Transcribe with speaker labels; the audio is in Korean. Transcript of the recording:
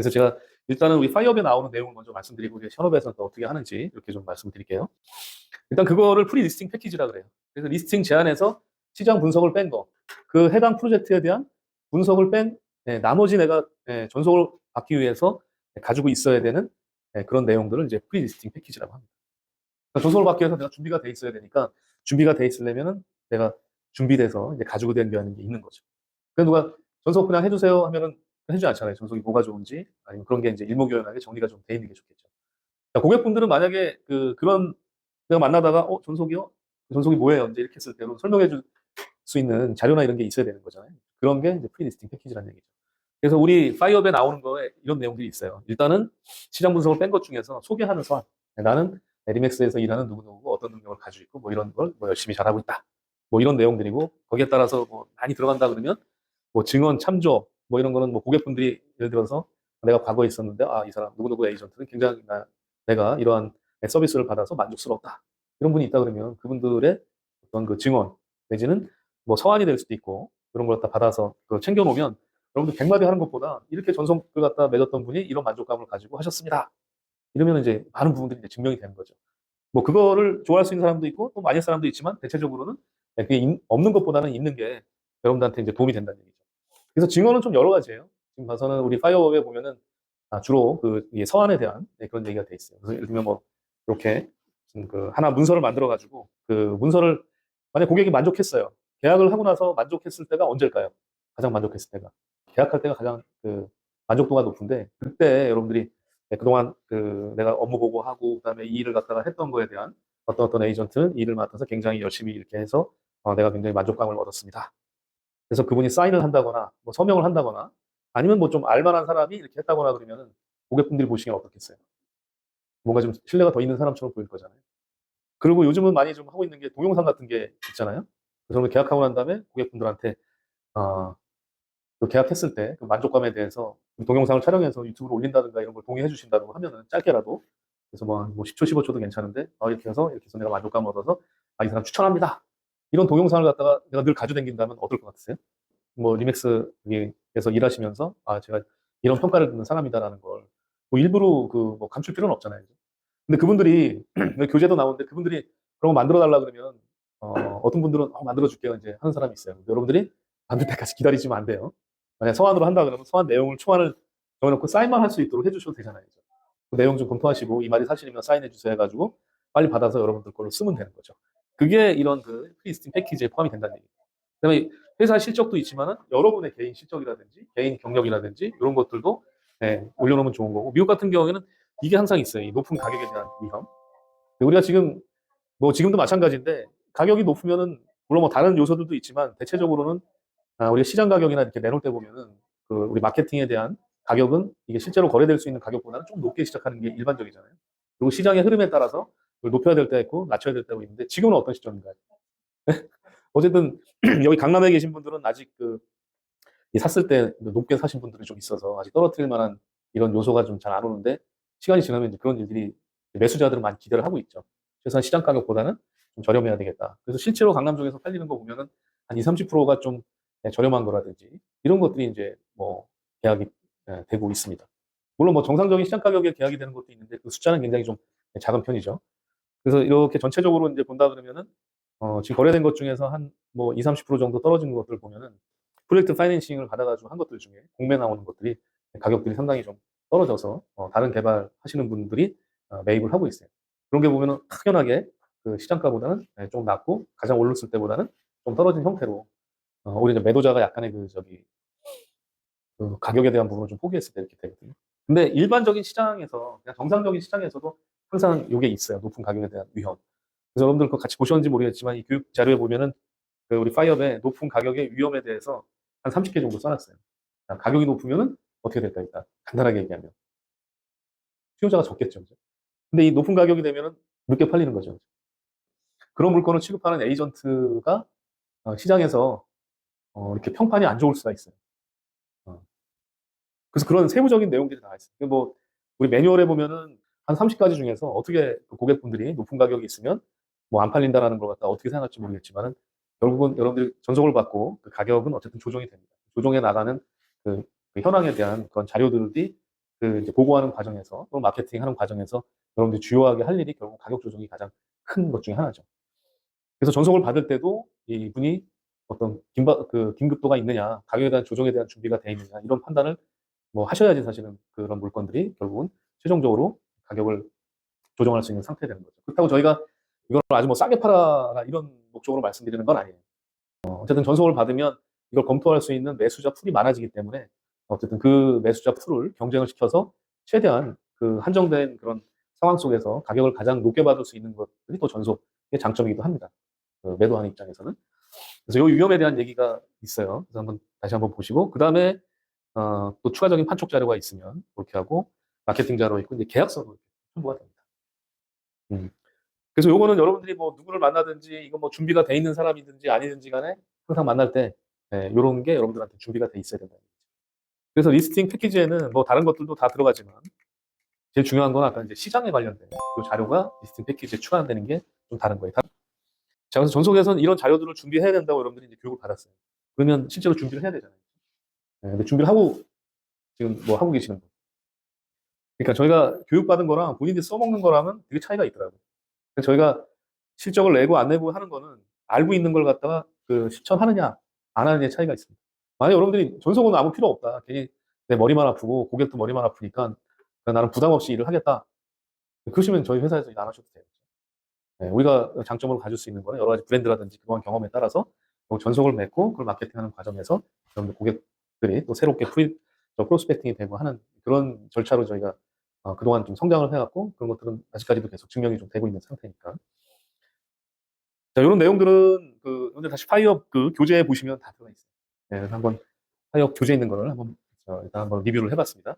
Speaker 1: 그래서 제가 일단은 우리 파이어업에 나오는 내용을 먼저 말씀드리고 이제 현업에서는 또 어떻게 하는지 이렇게 좀 말씀드릴게요. 일단 그거를 프리 리스팅 패키지라 그래요. 그래서 리스팅 제안에서 시장 분석을 뺀 거, 그 해당 프로젝트에 대한 분석을 뺀 나머지 내가 전속을 받기 위해서 가지고 있어야 되는 그런 내용들을 이제 프리 리스팅 패키지라고 합니다. 그러니까 전속을 받기 위해서 내가 준비가 돼 있어야 되니까 준비가 돼 있으려면은 내가 준비돼서 이제 가지고 된 게 있는 거죠. 그래서 누가 전속 그냥 해주세요 하면은 해주지 않잖아요. 전속이 뭐가 좋은지 아니면 그런 게 이제 일목요연하게 정리가 좀 돼 있는 게 좋겠죠. 그러니까 고객분들은 만약에 그런 내가 만나다가 전속이요? 전속이 뭐예요? 이제 이렇게 했을 때로 설명해 줄 수 있는 자료나 이런 게 있어야 되는 거잖아요. 그런 게 이제 프리리스팅 패키지라는 얘기죠. 그래서 우리 파이어업에 나오는 거에 이런 내용들이 있어요. 일단은 시장 분석을 뺀 것 중에서 소개하는 서한. 나는 리맥스에서 일하는 누구누구 어떤 능력을 가지고 있고 뭐 이런 걸 뭐 열심히 잘하고 있다. 뭐 이런 내용들이고 거기에 따라서 뭐 많이 들어간다 그러면 뭐 증언 참조 뭐 이런 거는 뭐 고객분들이 예를 들어서 내가 과거에 있었는데 이 사람 누구누구 에이전트는 굉장히 내가 이러한 서비스를 받아서 만족스럽다. 이런 분이 있다 그러면 그분들의 어떤 그 증언 내지는 뭐 서한이 될 수도 있고 그런 걸 갖다 받아서 챙겨 놓으면 여러분들 100마디 하는 것보다 이렇게 전송글 갖다 맺었던 분이 이런 만족감을 가지고 하셨습니다. 이러면 이제 많은 부분들이 이제 증명이 되는 거죠. 뭐 그거를 좋아할 수 있는 사람도 있고 또 많이 할 사람도 있지만 대체적으로는 그게 없는 것보다는 있는 게 여러분들한테 이제 도움이 된다는 얘기죠. 그래서 증언은 좀 여러 가지예요. 지금 봐서는 우리 파이어웹에 보면은 주로 서한에 대한 그런 얘기가 돼 있어요. 그래서 예를 들면 뭐 이렇게 하나 문서를 만들어 가지고 그 문서를 만약 고객이 만족했어요. 계약을 하고 나서 만족했을 때가 언제일까요? 가장 만족했을 때가. 계약할 때가 가장 만족도가 높은데 그때 여러분들이 그동안 내가 업무 보고하고 그다음에 이 일을 갖다가 했던 거에 대한 어떤 에이전트는 일을 맡아서 굉장히 열심히 이렇게 해서 내가 굉장히 만족감을 얻었습니다. 그래서 그분이 사인을 한다거나 뭐 서명을 한다거나 아니면 뭐 좀 알만한 사람이 이렇게 했다거나 그러면은 고객분들이 보시기엔 어떻겠어요? 뭔가 좀 신뢰가 더 있는 사람처럼 보일 거잖아요. 그리고 요즘은 많이 좀 하고 있는 게 동영상 같은 게 있잖아요. 그래서 계약하고 난 다음에 고객분들한테 어, 그 계약했을 때 그 만족감에 대해서 동영상을 촬영해서 유튜브로 올린다든가 이런 걸 동의해 주신다고 하면은 짧게라도 그래서 뭐 10초, 15초도 괜찮은데 이렇게 해서 내가 만족감을 얻어서 이 사람 추천합니다. 이런 동영상을 갖다가 내가 늘 가지고 다닌다면 어떨 것 같으세요? 뭐 리맥스에서 일하시면서 제가 이런 평가를 듣는 사람이다라는 걸 뭐 일부러 뭐 감출 필요는 없잖아요. 근데 그분들이 교재도 나오는데 그분들이 그런 거 만들어 달라 그러면 어떤 분들은 만들어 줄게요 이제 하는 사람이 있어요. 여러분들이 만들 때까지 기다리시면 안 돼요. 만약 서한으로 한다 그러면 서한 내용을 초안을 정해놓고 사인만 할 수 있도록 해주셔도 되잖아요. 그 내용 좀 검토하시고 이 말이 사실이면 사인해 주세요 해가지고 빨리 받아서 여러분들 걸로 쓰면 되는 거죠. 그게 이런 프리리스팅 패키지에 포함이 된다는 얘기예요. 그다음에 회사 실적도 있지만은 여러분의 개인 실적이라든지 개인 경력이라든지 이런 것들도 올려놓으면 좋은 거고 미국 같은 경우에는 이게 항상 있어요. 이 높은 가격에 대한 위험. 우리가 지금 뭐 지금도 마찬가지인데 가격이 높으면은 물론 뭐 다른 요소들도 있지만 대체적으로는 우리가 시장 가격이나 이렇게 내놓을 때 보면은 우리 마케팅에 대한 가격은 이게 실제로 거래될 수 있는 가격보다는 좀 높게 시작하는 게 일반적이잖아요. 그리고 시장의 흐름에 따라서 그걸 높여야 될 때가 있고 낮춰야 될 때가 있는데 지금은 어떤 시점인가요? 어쨌든 여기 강남에 계신 분들은 아직 이 샀을 때 높게 사신 분들이 좀 있어서 아직 떨어뜨릴 만한 이런 요소가 좀 잘 안 오는데 시간이 지나면 이제 그런 일들이 매수자들은 많이 기대를 하고 있죠. 최소한 시장 가격보다는 좀 저렴해야 되겠다. 그래서 실제로 강남 쪽에서 팔리는 거 보면은 한 20, 30%가 좀 저렴한 거라든지 이런 것들이 이제 뭐 계약이 되고 있습니다. 물론 뭐 정상적인 시장 가격에 계약이 되는 것도 있는데 그 숫자는 굉장히 좀 작은 편이죠. 그래서 이렇게 전체적으로 이제 본다 그러면은 지금 거래된 것 중에서 한 뭐 20, 30% 정도 떨어진 것들 보면은 프로젝트 파이낸싱을 받아가지고 한 것들 중에 공매 나오는 것들이 가격들이 상당히 좀 떨어져서 다른 개발하시는 분들이 매입을 하고 있어요. 그런 게 보면은 확연하게 그 시장가보다는 좀 낮고 가장 올랐을 때보다는 좀 떨어진 형태로 오히려 이제 매도자가 약간의 그 가격에 대한 부분을 좀 포기했을 때 이렇게 되거든요. 근데 일반적인 시장에서 그냥 정상적인 시장에서도 항상 이게 있어요. 높은 가격에 대한 위험. 그래서 여러분들 그거 같이 보셨는지 모르겠지만 이 교육 자료에 보면은 우리 파이어의 높은 가격의 위험에 대해서 한 30개 정도 써놨어요. 가격이 높으면은 어떻게 될까 일단 간단하게 얘기하면 수요자가 적겠죠. 그죠? 근데 이 높은 가격이 되면은 늦게 팔리는 거죠. 그런 물건을 취급하는 에이전트가 시장에서 이렇게 평판이 안 좋을 수가 있어요. 어, 그래서 그런 세부적인 내용들이 나와 있어요. 뭐 우리 매뉴얼에 보면은 한 30가지 중에서 어떻게 그 고객분들이 높은 가격이 있으면 뭐 안 팔린다라는 걸 갖다 어떻게 생각할지 모르겠지만은 결국은 여러분들이 전속을 받고 그 가격은 어쨌든 조정이 됩니다. 조정해 나가는 그 현황에 대한 그런 자료들이 그 이제 보고하는 과정에서 또는 마케팅하는 과정에서 여러분들이 주요하게 할 일이 결국 가격 조정이 가장 큰 것 중에 하나죠. 그래서 전송을 받을 때도 이분이 어떤 긴급도가 있느냐, 가격에 대한 조정에 대한 준비가 돼 있느냐 이런 판단을 뭐 하셔야지 사실은 그런 물건들이 결국은 최종적으로 가격을 조정할 수 있는 상태가 되는 거죠. 그렇다고 저희가 이걸 아주 뭐 싸게 팔아라 이런 목적으로 말씀드리는 건 아니에요. 어쨌든 전송을 받으면 이걸 검토할 수 있는 매수자 풀이 많아지기 때문에 어쨌든 그 매수자 풀을 경쟁을 시켜서 최대한 그 한정된 그런 상황 속에서 가격을 가장 높게 받을 수 있는 것들이 또 전송의 장점이기도 합니다. 그 매도하는 입장에서는. 그래서 이 위험에 대한 얘기가 있어요. 그래서 다시 한번 보시고 그 다음에 또 추가적인 판촉 자료가 있으면 그렇게 하고 마케팅 자료 있고 이제 계약서도 첨부가 됩니다. 그래서 요거는 여러분들이 뭐 누구를 만나든지 이거 뭐 준비가 돼 있는 사람이든지 아니든지 간에 항상 만날 때 요런 게 여러분들한테 준비가 돼 있어야 된다. 그래서 리스팅 패키지에는 뭐 다른 것들도 다 들어가지만 제일 중요한 건 아까 이제 시장에 관련된 그 자료가 리스팅 패키지에 추가되는 게 좀 다른 거예요. 자, 그래서 전속에서는 이런 자료들을 준비해야 된다고 여러분들이 이제 교육을 받았어요. 그러면 실제로 준비를 해야 되잖아요. 근데 준비를 하고 지금 뭐 하고 계시는 거. 그러니까 저희가 교육받은 거랑 본인들이 써먹는 거랑은 되게 차이가 있더라고요. 그래서 저희가 실적을 내고 안 내고 하는 거는 알고 있는 걸 갖다가 그 실천하느냐 안 하느냐의 차이가 있습니다. 만약 여러분들이 전속은 아무 필요 없다. 괜히 내 머리만 아프고 고객도 머리만 아프니까 나는 부담 없이 일을 하겠다. 그러시면 저희 회사에서 일 안 하셔도 돼요. 우리가 장점으로 가질 수 있는 거는 여러 가지 브랜드라든지 그동안 경험에 따라서 전속을 맺고 그걸 마케팅하는 과정에서 여러분들 고객들이 또 새롭게 프로스펙팅이 되고 하는 그런 절차로 저희가 그동안 좀 성장을 해갖고 그런 것들은 아직까지도 계속 증명이 좀 되고 있는 상태니까. 자, 이런 내용들은 오늘 다시 파이업 그 교재에 보시면 다 들어가 있어요. 그래서 한번 파이업 교재 있는 거를 한번 일단 한번 리뷰를 해봤습니다.